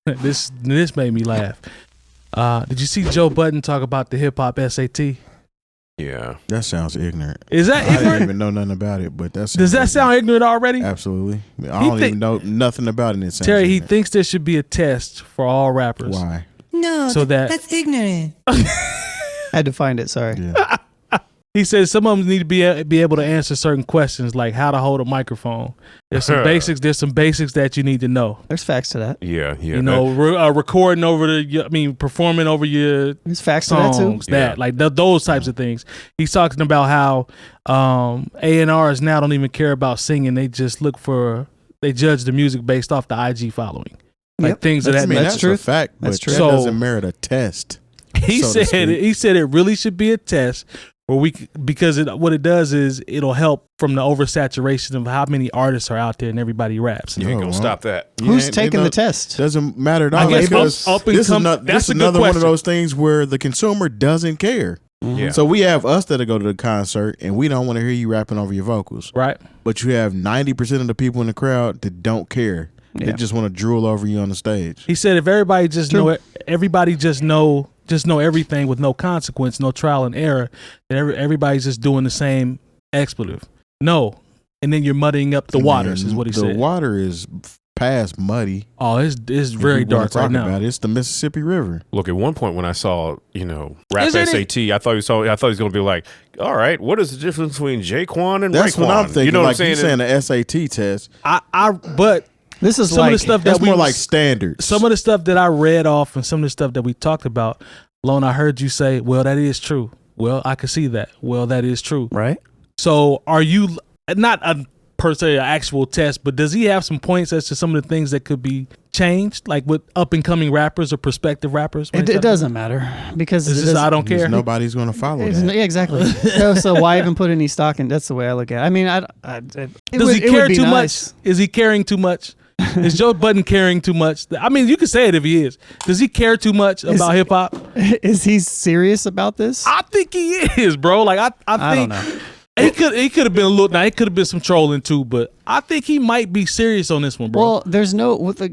This made me laugh. Did you see Joe Budden talk about the hip hop SAT? Yeah, that sounds ignorant. Is that ignorant? I didn't even know nothing about it, but does that sound ignorant already? Absolutely. I don't even know nothing about it. Terry, he thinks there should be a test for all rappers. Why? No, so that's ignorant. I had to find it. Sorry. Yeah. He says some of them need to be able to answer certain questions, like how to hold a microphone. There's some basics. There's some basics that you need to know. There's facts to that. Yeah. You know, recording over performing over your There's facts songs, to that too. Those types of things. He's talking about how A&Rs now don't even care about singing. They just they judge the music based off the IG following, like things of that nature. That's true. A fact, but that doesn't merit a test. He said it really should be a test. Because what it does is it'll help from the oversaturation of how many artists are out there and everybody raps. You ain't gonna stop that. Who's taking the test? Doesn't matter at all. I guess this is another one of those things where the consumer doesn't care. Mm-hmm. Yeah. So we have us that go to the concert and we don't want to hear you rapping over your vocals. Right. But you have 90% of the people in the crowd that don't care. Yeah. They just want to drool over you on the stage. He said if everybody just know everything with no consequence, no trial and error, then everybody's just doing the same expletive. No. And then you're muddying up the waters, is what he said. The water is past muddy. Oh, it's very dark right now. It's the Mississippi River. Look, at one point when I saw, rap SAT, I thought he was going to be like, all right, what is the difference between 𝗀𝗏 and That's Raekwon? what I'm thinking. You know like what I'm saying? You're saying the SAT test. But this is some of the stuff that's more like standards. Some of the stuff that I read off and some of the stuff that we talked about, Lone, I heard you say, well, that is true. Well, I can see that. Well, that is true. Right. So are you not per se an actual test, but does he have some points as to some of the things that could be changed, like with up and coming rappers or prospective rappers? It doesn't matter because I don't care. Nobody's going to follow that. Yeah, exactly. so why even put any stock in? That's the way I look at it. I mean, does he care too much? Is he caring too much? Is Joe Budden caring too much? I mean, you can say it if he is. Does he care too much about hip hop? Is he serious about this? I think he is, bro. Like I think don't know. He could have been a little. Now it could have been some trolling too, but I think he might be serious on this one, bro. Well,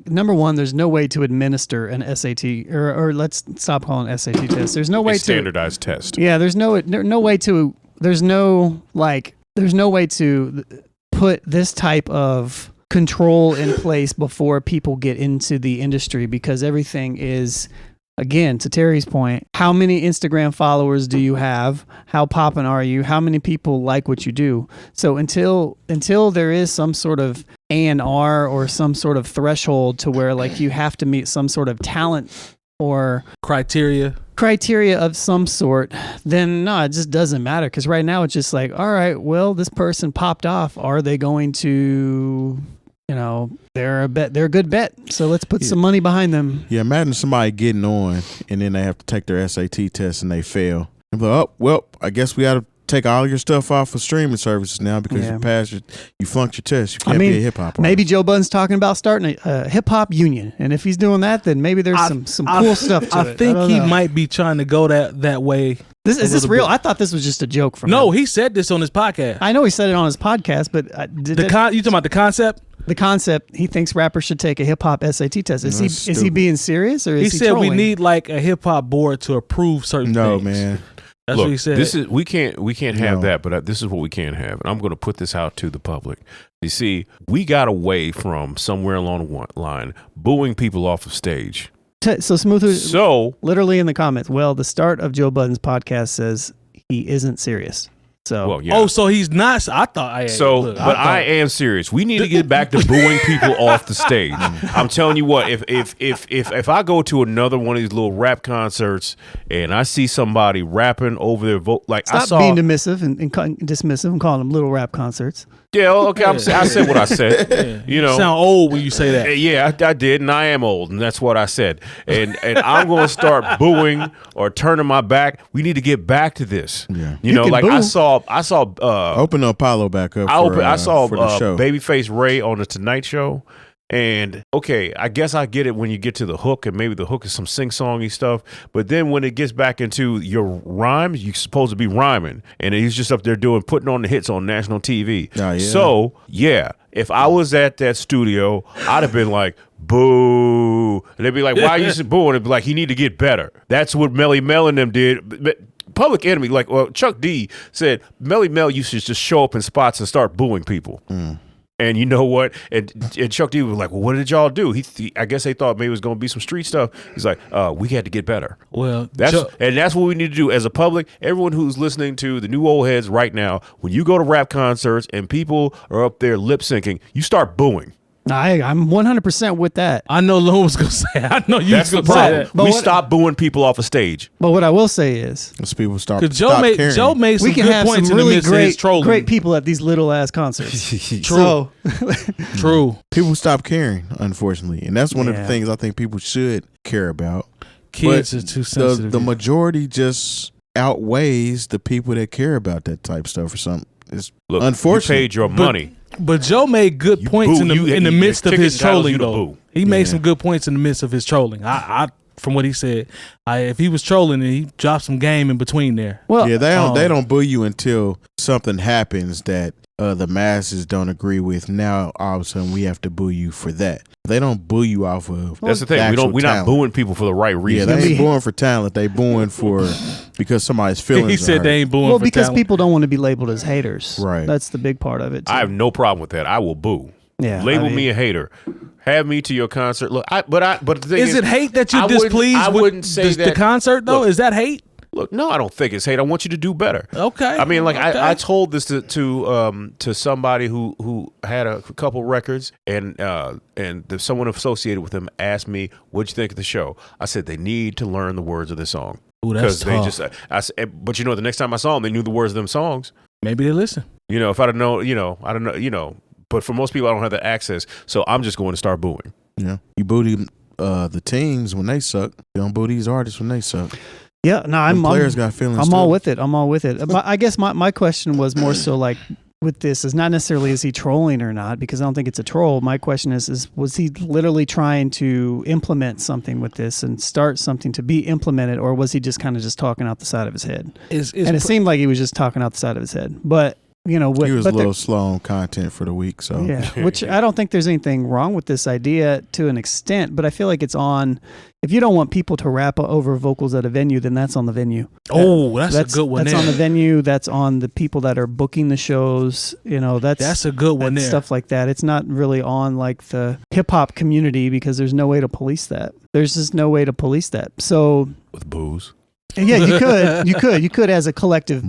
number one, there's no way to administer an SAT or let's stop calling it SAT test. There's no way to standardized test. Yeah, there's no way to put this type of control in place before people get into the industry, because everything is, again, to Terry's point, how many Instagram followers do you have? How poppin' are you? How many people like what you do? So until there is some sort of A&R or some sort of threshold to where like you have to meet some sort of talent or criteria of some sort, then no, it just doesn't matter. Because right now it's just like, all right, well, this person popped off. Are they going to... they're a good bet. So let's put some money behind them. Yeah, imagine somebody getting on and then they have to take their SAT test and they fail. And like, oh, well, I guess we got to take all your stuff off of streaming services now because you flunked your test. You can't be a hip hop artist. Maybe Joe Budden's talking about starting a hip hop union, and if he's doing that, then maybe there's some cool stuff to it. I think he might be trying to go that way. Is this real? I thought this was just a joke from him. No, he said this on his podcast. I know he said it on his podcast, but you talking about the concept? The concept, he thinks rappers should take a hip hop SAT test. Is he being serious or is he said trolling? we need like a hip hop board to approve certain things. No, man. That's what he said. We can't have that, but this is what we can have, and I'm going to put this out to the public. You see, we got away from somewhere along the line booing people off of stage. So Smooth, literally in the comments, well, the start of Joe Budden's podcast says he isn't serious. So, so he's not. I thought. I am serious. We need to get back to booing people off the stage. I'm telling you what. If I go to another one of these little rap concerts and I see somebody rapping over their vote, like stop being dismissive and calling them little rap concerts. Yeah, okay. I said what I said. You sound old when you say that. Yeah, I did, and I am old, and that's what I said. And I'm going to start booing or turning my back. We need to get back to this. Yeah, I saw. Open Apollo back up. I saw for the show. Babyface Ray on the Tonight Show. And okay, I guess I get it when you get to the hook, and maybe the hook is some sing-songy stuff. But then when it gets back into your rhymes, you're supposed to be rhyming, and he's just up there putting on the hits on national TV. Oh, yeah. So yeah, if I was at that studio, I'd have been like, boo. And they'd be like, why are you booing? And they'd be like, he need to get better. That's what Melly Mel and them did. Public Enemy, Chuck D said, Melly Mel used to just show up in spots and start booing people. And you know what? And Chuck D was like, well, what did y'all do? I guess they thought maybe it was going to be some street stuff. He's like, we had to get better. Well, that's what we need to do as a public. Everyone who's listening to the new old heads right now, when you go to rap concerts and people are up there lip syncing, you start booing. I'm 100% with that. I know Lou was gonna say. I know you was gonna say that. We stop booing people off a stage. But what I will say is, people stop. Because Joe made some we can good have points some really in the midst of his great people at these little ass concerts. True, true. People stop caring, unfortunately, and that's one of the things I think people should care about. Kids are too sensitive. The majority just outweighs the people that care about that type of stuff or something. It's unfortunate. You paid your money. But Joe made good points in the midst of his trolling, though. He made some good points in the midst of his trolling. I from what he said, if he was trolling, he dropped some game in between there. Well, yeah, they don't boo you until something happens that the masses don't agree with. Now all of a sudden we have to boo you for that. They don't boo you off of. That's the thing. We're not booing people for the right reason. Yeah, they ain't booing for talent. They booing for because somebody's feelings. He said they ain't booing. Well, for because talent. people don't want to be labeled as haters. Right. That's the big part of it. Too. I have no problem with that. I will boo. Yeah. Label me a hater. Have me to your concert. Look, but the thing is it hate that you're displeased? I wouldn't say that the concert though. Is that hate? Look, no, I don't think it's hate. I want you to do better. Okay. I mean, I told this to somebody who had a couple records, and someone associated with them asked me, "What'd you think of the show?" I said they need to learn the words of the song. Ooh, that's tough. But the next time I saw them, they knew the words of them songs. Maybe they listen. If I'd have known, I don't know, But for most people, I don't have that access, so I'm just going to start booing. Yeah, you boo the teams when they suck. You don't boo these artists when they suck. Yeah, no, players got feelings. I'm all with it. But I guess my question was more so like with this is not necessarily is he trolling or not, because I don't think it's a troll. My question is was he literally trying to implement something with this and start something to be implemented, or was he just kind of just talking out the side of his head? It seemed like he was just talking out the side of his head, but. He was a little slow on content for the week, so which I don't think there's anything wrong with this idea to an extent, but I feel like it's on. If you don't want people to rap over vocals at a venue, then that's on the venue. Oh, that's a good one. That's on the venue. That's on the people that are booking the shows. That's a good one. Stuff like that. It's not really on like the hip hop community because there's no way to police that. There's just no way to police that. So with booze. Yeah, you could as a collective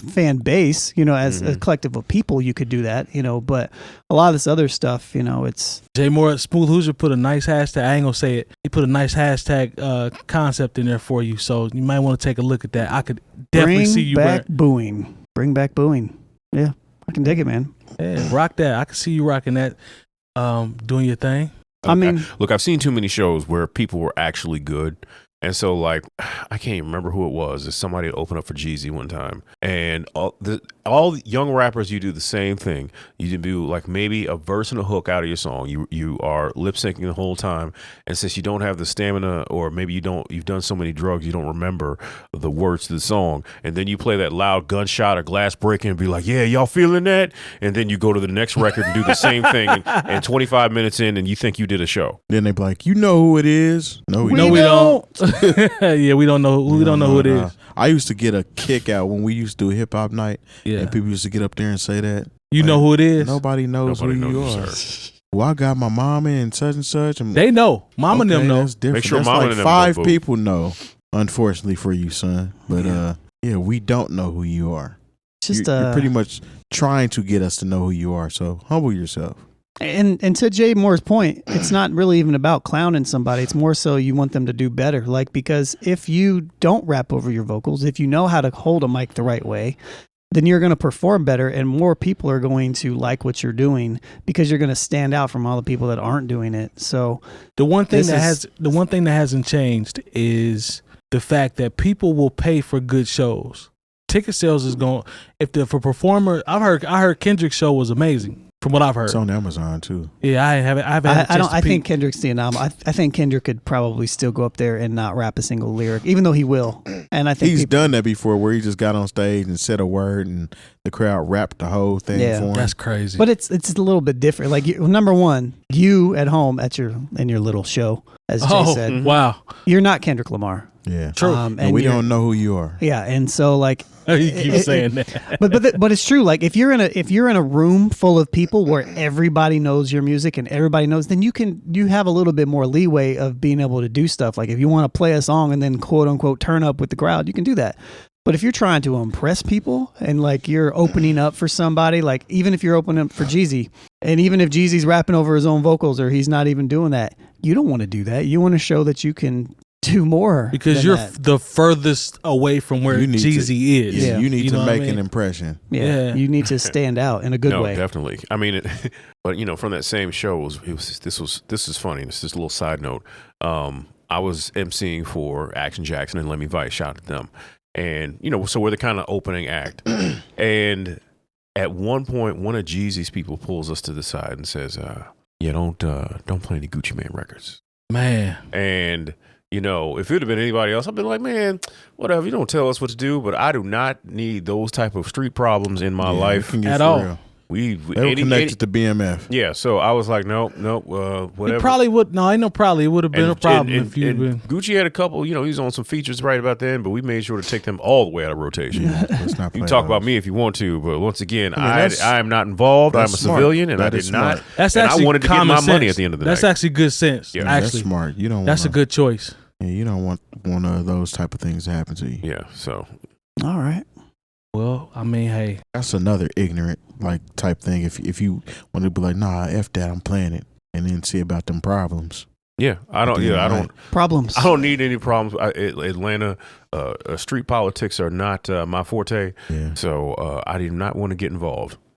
fan base, as a collective of people, you could do that, but a lot of this other stuff, it's. Jay Moore, Smooth Hoosier put a nice hashtag, I ain't gonna say it, he put a nice hashtag concept in there for you, so you might want to take a look at that. I could definitely see you Bring back booing. Yeah, I can dig it, man. Yeah, rock that. I can see you rocking that, doing your thing. I mean, look, I've seen too many shows where people were actually good. And so, I can't even remember who it was. There's somebody that opened up for Jeezy one time. And all young rappers, you do the same thing. You do, maybe a verse and a hook out of your song. You are lip-syncing the whole time. And since you don't have the stamina, or maybe you've done so many drugs, you don't remember the words to the song. And then you play that loud gunshot or glass breaking and be like, yeah, y'all feeling that? And then you go to the next record and do the same thing. And 25 minutes in, and you think you did a show. Then they be like, you know who it is? No, we don't. Yeah, we don't know. We don't know who it is. I used to get a kick out when we used to do hip hop night. Yeah, and people used to get up there and say that. You know who it is? Nobody knows who you are. Well, I got my mama and such and such. And they know. Mama and them know. That's different. Make sure that's mama like and them 5 know, people know. Unfortunately for you, son. But we don't know who you are. You're pretty much trying to get us to know who you are. So humble yourself. And to Jay Moore's point, it's not really even about clowning somebody. It's more so you want them to do better. Because if you don't rap over your vocals, if you know how to hold a mic the right way, then you're going to perform better, and more people are going to like what you're doing because you're going to stand out from all the people that aren't doing it. So the one thing that hasn't changed is the fact that people will pay for good shows. Ticket sales is going. If for performer, I heard Kendrick's show was amazing. From what I've heard, It's on Amazon too. yeah, I haven't. I think Kendrick's the anomaly. I think Kendrick could probably still go up there and not rap a single lyric, even though he will. And I think he's done that before, where he just got on stage and said a word, and the crowd rapped the whole thing for him. That's crazy. But it's a little bit different. Like number one, you at home in your little show, as Jay said, wow, you're not Kendrick Lamar. Yeah, true. And we don't know who you are. Yeah, and so like you keep saying that, but it's true. Like if you're in a room full of people where everybody knows your music and everybody knows, then you have a little bit more leeway of being able to do stuff. Like if you want to play a song and then quote unquote turn up with the crowd, you can do that. But if you're trying to impress people and like you're opening up for somebody, like even if you're opening up for Jeezy, and even if Jeezy's rapping over his own vocals or he's not even doing that, you don't want to do that. You want to show that you can do more, because you're the furthest away from where Jeezy is. Yeah, you need to make an impression. Yeah, you need to stand out in a good way. Definitely. I mean, but from that same show, this is funny. This is a little side note. I was emceeing for Action Jackson and Let Me Vice. Shout out to them. And so we're the kind of opening act. And at one point, one of Jeezy's people pulls us to the side and says, "Yeah, don't play any Gucci Mane records, man." And if it would have been anybody else, I'd been like, man, whatever. You don't tell us what to do, but I do not need those type of street problems in my life at all. Real. They were connected to BMF. Yeah, so I was like, nope, whatever. It probably would. No, I know. Probably it would have been a problem if you'd been. Gucci had a couple. He was on some features right about then, but we made sure to take them all the way out of rotation. Let's not you can talk about me if you want to, but once again, I am not involved. I'm a civilian, and I did not. That's and actually I wanted to get my money at the end of the night. That's actually good sense. Yeah, actually, that's smart. You don't. That's a good choice. Yeah, you don't want one of those type of things to happen to you. Yeah. So. All right. Well, I mean, hey, that's another ignorant type thing. If you want to be like, nah, F that, I'm playing it, and then see about them problems. Yeah, I don't problems. I don't need any problems. Atlanta, street politics are not my forte. Yeah. So I did not want to get involved.